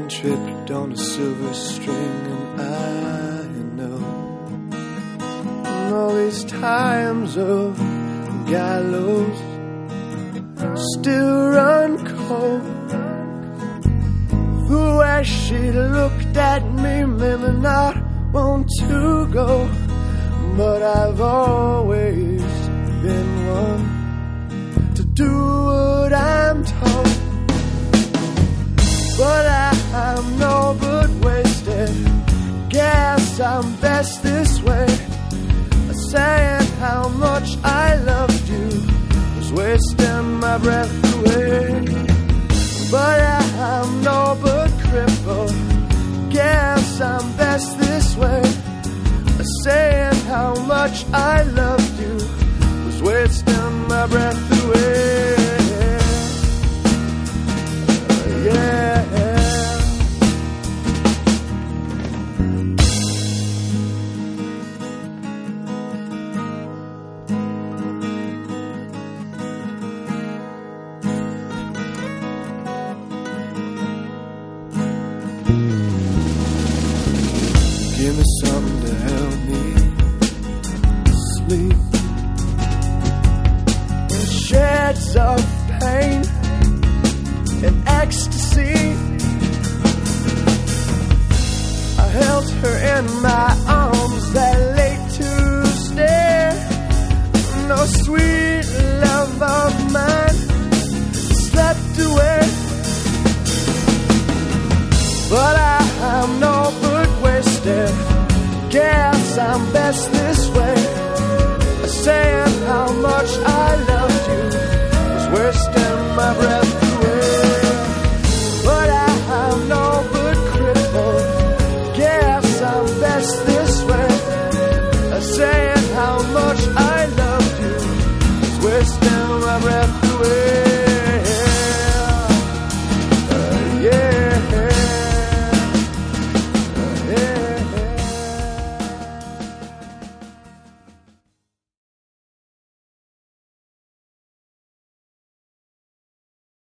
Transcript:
been tripped on a silver string, and I know in all these times of gallows still run cold. The way she looked at me made me not want to go, but I've always been one to do what I'm told. But I'm no but wasted. Guess I'm best this way. Saying how much I loved you was wasting my breath away. But I'm no but crippled. Guess I'm best this way. Saying how much I loved you was wasting my breath away. Yeah. Give me something to help me sleep. In shades of pain and ecstasy, I held her in my arms that late Tuesday. No sweet love of mine slept away, but